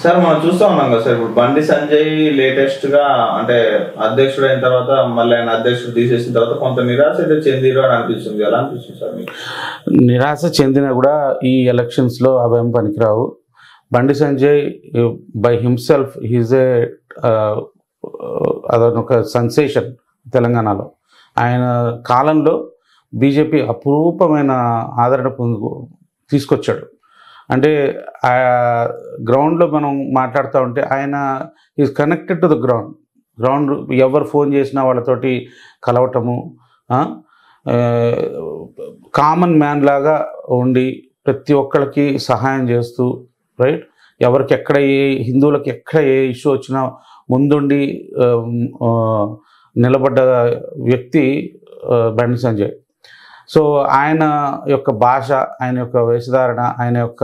Sir మనం చూస్తా ఉన్నాం కదా సార్, ఇప్పుడు బండి సంజయ్ లేటెస్ట్ గా అంటే అధ్యక్షుడు అయిన తర్వాత మళ్ళీ ఆయన అధ్యక్షుడు తీసేసిన తర్వాత కొంత నిరాశ అయితే చెందిరు అని అనిపిస్తుంది. ఎలా అనిపిస్తుంది సార్ మీకు? నిరాశ చెందినా కూడా ఈ ఎలక్షన్స్లో అవేం పనికిరావు. Bandi Sanjay by himself he's a అదొక సెన్సేషన్ తెలంగాణలో. ఆయన కాలంలో బీజేపీ అపురూపమైన ఆదరణ తీసుకొచ్చాడు. అంటే గ్రౌండ్లో మనం మాట్లాడుతూ ఉంటే ఆయన is connected to the ground. ఎవరు ఫోన్ చేసినా వాళ్ళతోటి కలవటము, కామన్ మ్యాన్ లాగా ఉండి ప్రతి ఒక్కరికి సహాయం చేస్తూ, రైట్, ఎవరికి ఎక్కడ హిందువులకి ఎక్కడ ఏ ఇష్యూ వచ్చినా ముందుండి నిలబడ్డ వ్యక్తి బండి సంజయ్. సో ఆయన యొక్క భాష, ఆయన యొక్క వేషధారణ, ఆయన యొక్క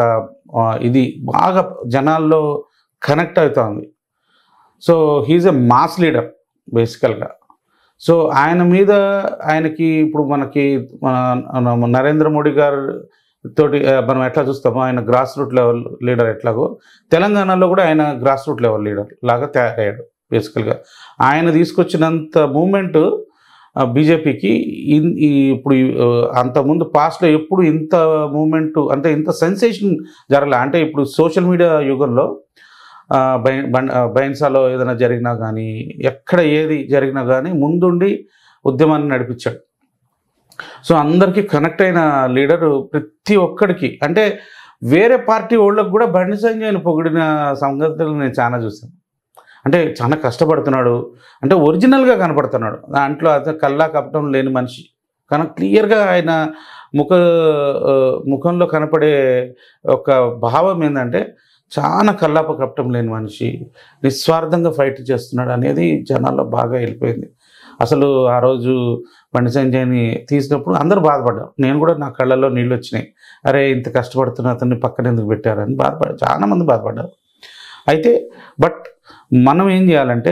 ఇది బాగా జనాల్లో కనెక్ట్ అవుతుంది. So he's a mass leader బేసికల్గా. సో ఆయనకి ఇప్పుడు మనకి నరేంద్ర మోడీ గారు తోటి మనం ఎట్లా చూస్తామో ఆయన గ్రాస్ రూట్ లెవెల్ లీడర్ ఎట్లాగో తెలంగాణలో కూడా ఆయన గ్రాస్ రూట్ లెవెల్ లీడర్ లాగా తయారయ్యాడు బేసికల్గా. ఆయన తీసుకొచ్చినంత మూమెంట్ బీజేపీకి ఇప్పుడు అంతకుముందు పాస్ట్లో ఎప్పుడు ఇంత మూమెంట్ అంటే ఇంత సెన్సేషన్ జరగలే. అంటే ఇప్పుడు సోషల్ మీడియా యుగంలో బైన్సాలో ఏదైనా జరిగినా కానీ, ఎక్కడ ఏది జరిగినా కానీ ముందుండి ఉద్యమాన్ని నడిపించాడు. సో అందరికీ కనెక్ట్ అయిన లీడరు ప్రతి ఒక్కడికి. అంటే వేరే పార్టీ వాళ్ళకు కూడా బండి సంజయ్ని పొగిడిన సంగతులు నేను చాలా చూసాను. అంటే చాలా కష్టపడుతున్నాడు, అంటే ఒరిజినల్గా కనపడుతున్నాడు. దాంట్లో అతను కల్లా కపటం లేని మనిషి. కానీ క్లియర్గా ఆయన ముఖంలో కనపడే ఒక భావం ఏంటంటే చాలా కల్లాప కపటం లేని మనిషి, నిస్వార్థంగా ఫైట్ చేస్తున్నాడు అనేది జనాల్లో బాగా వెళ్ళిపోయింది. అసలు ఆ రోజు బండి సంజయ్ని తీసినప్పుడు అందరూ బాధపడ్డారు. నేను కూడా నా కళ్ళల్లో నీళ్ళు వచ్చినాయి. అరే ఇంత కష్టపడుతున్న అతన్ని పక్కన ఎందుకు పెట్టారని చాలామంది బాధపడ్డారు. అయితే బట్ మనం ఏం చేయాలంటే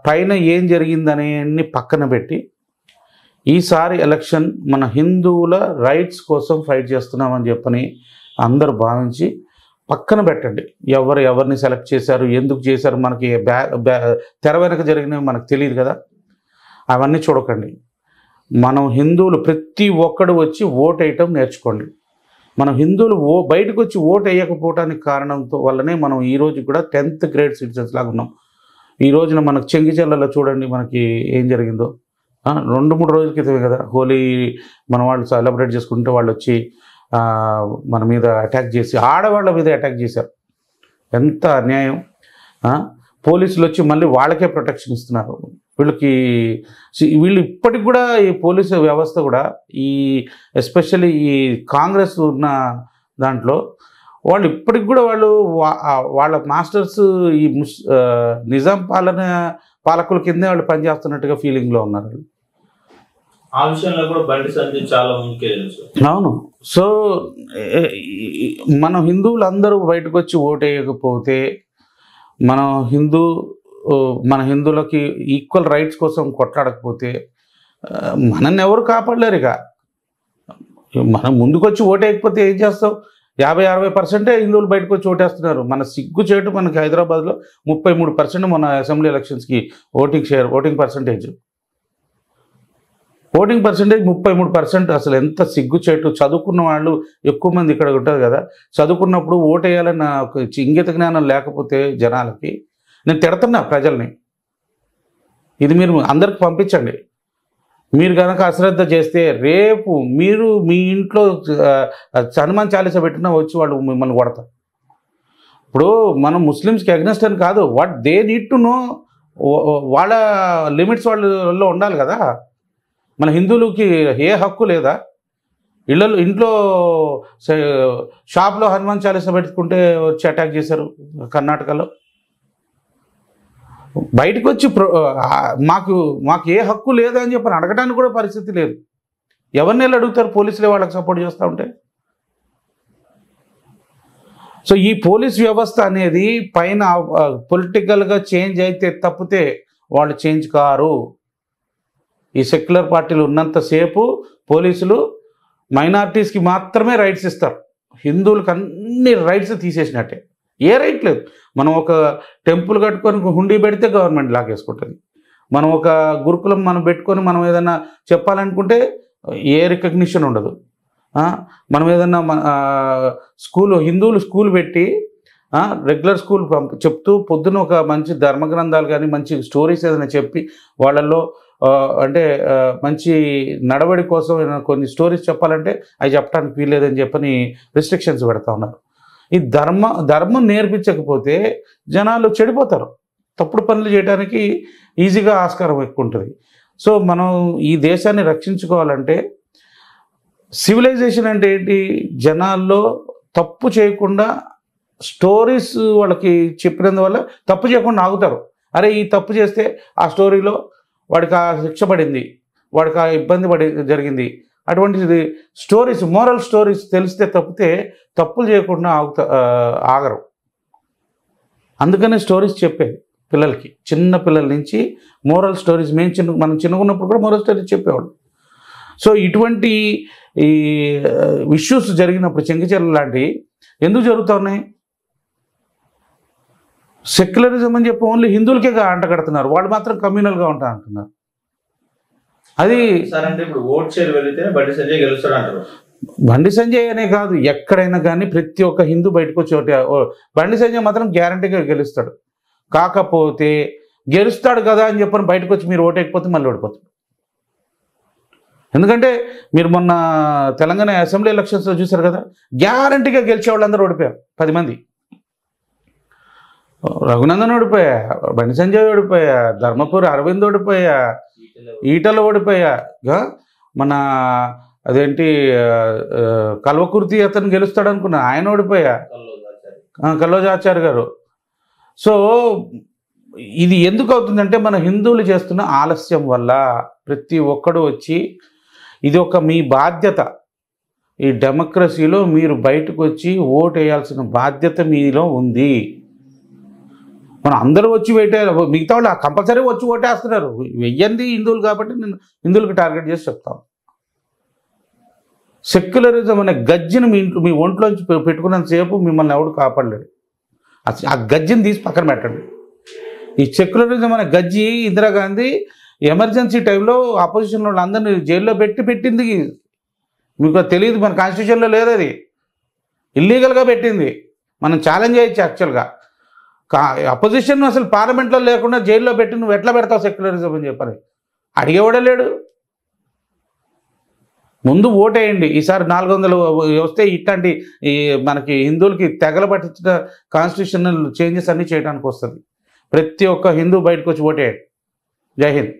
పైన ఏం జరిగిందనేది పక్కన పెట్టి ఈసారి ఎలక్షన్ మన హిందువుల రైట్స్ కోసం ఫైట్ చేస్తున్నామని చెప్పని అందరూ భావించి పక్కన పెట్టండి. ఎవరిని సెలెక్ట్ చేశారు, ఎందుకు చేశారు, మనకి తెర వెనక జరిగినవి మనకు తెలియదు కదా, అవన్నీ చూడకండి. మనం హిందువులు ప్రతి ఒక్కడు వచ్చి ఓటు వేయటం నేర్చుకోండి. మనం హిందువులు బయటకు వచ్చి ఓటు వేయకపోవడానికి కారణంతో వల్లనే మనం ఈరోజు కూడా 10th గ్రేడ్ సిటిజన్స్ లాగా ఉన్నాం. ఈ రోజున మనకు చెంగిచెర్లలో చూడండి మనకి ఏం జరిగిందో. 2-3 రోజుల క్రితమే కదా హోలీ మన వాళ్ళు సెలబ్రేట్ చేసుకుంటే వాళ్ళు వచ్చి మన మీద అటాక్ చేసి ఆడవాళ్ళ మీద అటాక్ చేశారు. ఎంత అన్యాయం. పోలీసులు వచ్చి మళ్ళీ వాళ్ళకే ప్రొటెక్షన్ ఇస్తున్నారు. వీళ్ళు ఇప్పటికి కూడా ఈ పోలీసు వ్యవస్థ కూడా ఈ ఎస్పెషల్లీ ఈ కాంగ్రెస్ ఉన్న దాంట్లో వాళ్ళు ఇప్పటికి కూడా వాళ్ళ మాస్టర్స్ ఈ నిజాం పాలకుల కిందే వాళ్ళు పనిచేస్తున్నట్టుగా ఫీలింగ్లో ఉన్నారు. ఆ విషయంలో కూడా బండి సంజయ్ చాలా ముందుకెళ్ళారు. అవును. సో మనం హిందువులు అందరూ బయటకు వచ్చి ఓటు వేయకపోతే మన హిందువులకి ఈక్వల్ రైట్స్ కోసం కొట్లాడకపోతే మనల్ని ఎవరు కాపాడలేరు. ఇక మనం ముందుకొచ్చి ఓటేయకపోతే ఏం చేస్తావు? 50-60% హిందువులు బయటకు వచ్చి ఓటేస్తున్నారు. మన సిగ్గు చేటు మనకి హైదరాబాద్లో 33% మన అసెంబ్లీ ఎలక్షన్స్కి ఓటింగ్ పర్సంటేజ్ 33%. అసలు ఎంత సిగ్గు చేటు. చదువుకున్న వాళ్ళు ఎక్కువ మంది ఇక్కడ ఉంటుంది కదా, చదువుకున్నప్పుడు ఓటేయాలన్న ఒక ఇంగిత జ్ఞానం లేకపోతే జనాలకి, నేను తిడుతున్నా ప్రజల్ని, ఇది మీరు అందరికి పంపించండి. మీరు కనుక అశ్రద్ధ చేస్తే రేపు మీరు మీ ఇంట్లో హనుమాన్ చాలీసా పెట్టినా వచ్చి వాళ్ళు మిమ్మల్ని కొడతారు. ఇప్పుడు మనం ముస్లిమ్స్కి అగ్నెస్ట్ అని కాదు, what they need to know, వాళ్ళ లిమిట్స్ వాళ్ళలో ఉండాలి కదా. మన హిందువులకి ఏ హక్కు లేదా? ఇంట్లో షాప్లో హనుమాన్ చాలీసా పెట్టుకుంటే వచ్చి అటాక్ చేశారు కర్ణాటకలో. బయటకు వచ్చి మాకు ఏ హక్కు లేదా అని చెప్పని అడగడానికి కూడా పరిస్థితి లేదు. ఎవరిని వెళ్ళి అడుగుతారు? పోలీసులే వాళ్ళకి సపోర్ట్ చేస్తూ ఉంటే. సో ఈ పోలీస్ వ్యవస్థ అనేది పైన పొలిటికల్గా చేంజ్ అయితే తప్పితే వాళ్ళు చేంజ్ కారు. ఈ సెక్యులర్ పార్టీలు ఉన్నంతసేపు పోలీసులు మైనారిటీస్కి మాత్రమే రైట్స్ ఇస్తారు, హిందువులకు అన్ని రైట్స్ తీసేసినట్టే. ఏ రైట్ లేదు. మనం ఒక టెంపుల్ కట్టుకొని హుండీ పెడితే గవర్నమెంట్ లాగేసుకుంటుంది. మనం ఒక గురుకులం మనం పెట్టుకొని మనం ఏదైనా చెప్పాలనుకుంటే ఏ రికగ్నిషన్ ఉండదు. మనం ఏదన్నా స్కూల్ హిందువులు స్కూల్ పెట్టి రెగ్యులర్ స్కూల్ చెప్తూ పొద్దున ఒక మంచి ధర్మగ్రంథాలు కానీ మంచి స్టోరీస్ ఏదైనా చెప్పి వాళ్ళల్లో అంటే మంచి నడవడి కోసం కొన్ని స్టోరీస్ చెప్పాలంటే అవి చెప్పడానికి వీల్లేదని చెప్పని రిస్ట్రిక్షన్స్ పెడతా ఉన్నారు. ఈ ధర్మం నేర్పించకపోతే జనాలు చెడిపోతారు, తప్పుడు పనులు చేయడానికి ఈజీగా ఆస్కారం ఎక్కువ ఉంటుంది. సో మనం ఈ దేశాన్ని రక్షించుకోవాలంటే సివిలైజేషన్ అంటే ఏంటి, జనాల్లో తప్పు చేయకుండా స్టోరీస్ వాళ్ళకి చెప్పినందువల్ల తప్పు చేయకుండా ఆగుతారు. అరే ఈ తప్పు చేస్తే ఆ స్టోరీలో వాడికి ఆ శిక్ష పడింది, వాడికి ఆ ఇబ్బంది జరిగింది, అటువంటి స్టోరీస్ మోరల్ స్టోరీస్ తెలిస్తే తప్పితే తప్పులు చేయకుండా ఆగరు. అందుకనే స్టోరీస్ చెప్పేది పిల్లలకి, చిన్న పిల్లల నుంచి మోరల్ స్టోరీస్. మనం చిన్నగున్నప్పుడు కూడా మోరల్ స్టోరీస్ చెప్పేవాళ్ళు. సో ఇటువంటి ఈ ఇష్యూస్ జరిగినప్పుడు చెంగిచెర్ల లాంటివి ఎందుకు జరుగుతూ ఉన్నాయి? సెక్యులరిజం అని చెప్పి ఓన్లీ హిందువులకే అంట కడుతున్నారు, వాళ్ళు మాత్రం కమ్యూనల్గా ఉంటా అంటున్నారు. అది సార్ అంటే ఇప్పుడు ఓట్ షేర్ వెళితే బండి సంజయ్ గెలుస్తాడు అంటారు. బండి సంజయ్ అనే కాదు, ఎక్కడైనా కానీ ప్రతి ఒక్క హిందూ బయటకు వచ్చి బండి సంజయ్ మాత్రం గ్యారంటీగా గెలుస్తాడు. కాకపోతే గెలుస్తాడు కదా అని చెప్పని బయటకు వచ్చి మీరు ఓటేకపోతే మళ్ళీ ఓడిపోతాడు. ఎందుకంటే మీరు మొన్న తెలంగాణ అసెంబ్లీ ఎలక్షన్స్లో చూశారు కదా, గ్యారంటీగా గెలిచే వాళ్ళందరూ ఓడిపోయారు. 10 మంది. రఘునందన్ ఓడిపోయా, బండి సంజయ్ ఓడిపోయా, ధర్మపురి అరవింద్ ఓడిపోయా, ఈటల ఓడిపోయా, మన అదేంటి కల్వకుర్తి అతను గెలుస్తాడు అనుకున్నా, ఆయన ఓడిపోయా, కల్లోజాచారి గారు. సో ఇది ఎందుకు అవుతుందంటే మన హిందువులు చేస్తున్న ఆలస్యం వల్ల. ప్రతి ఒక్కడు వచ్చి ఇది ఒక మీ బాధ్యత, ఈ డెమోక్రసీలో మీరు బయటకు వచ్చి ఓటు వేయాల్సిన బాధ్యత మీలో ఉంది. మనం అందరూ వచ్చి మిగతా వాళ్ళు కంపల్సరీ వచ్చి ఓటేస్తున్నారు. వెయ్యంది హిందువులు కాబట్టి నేను హిందువులకు టార్గెట్ చేసి చెప్తాను. సెక్యులరిజం అనే గజ్జిని మీ ఒంట్లోంచి పెట్టుకున్నంతసేపు మిమ్మల్ని ఎవడు కాపాడలేడు. ఆ గజ్జిని తీసి పక్కన పెట్టండి. ఈ సెక్యులరిజం అనే గజ్జి ఇందిరాగాంధీ ఎమర్జెన్సీ టైంలో ఆపోజిషన్ వాళ్ళు అందరినీ జైల్లో పెట్టింది. మీకు తెలియదు, మన కాన్స్టిట్యూషన్లో లేదు, అది ఇల్లీగల్గా పెట్టింది. మనం ఛాలెంజ్ చేయొచ్చు. యాక్చువల్గా అపోజిషన్ అసలు పార్లమెంట్లో లేకుండా జైల్లో పెట్టి నువ్వు ఎట్లా పెడతావు సెక్యులరిజం అని చెప్పని అడిగేవాడే లేడు. ముందు ఓటేయండి, ఈసారి 400 వస్తే ఇట్లాంటి మనకి హిందువులకి తెగల పట్టించిన కాన్స్టిట్యూషనల్ చేంజెస్ అన్నీ చేయడానికి వస్తుంది. ప్రతి ఒక్క హిందూ బయటకు వచ్చి ఓటేయండి. జై హింద్.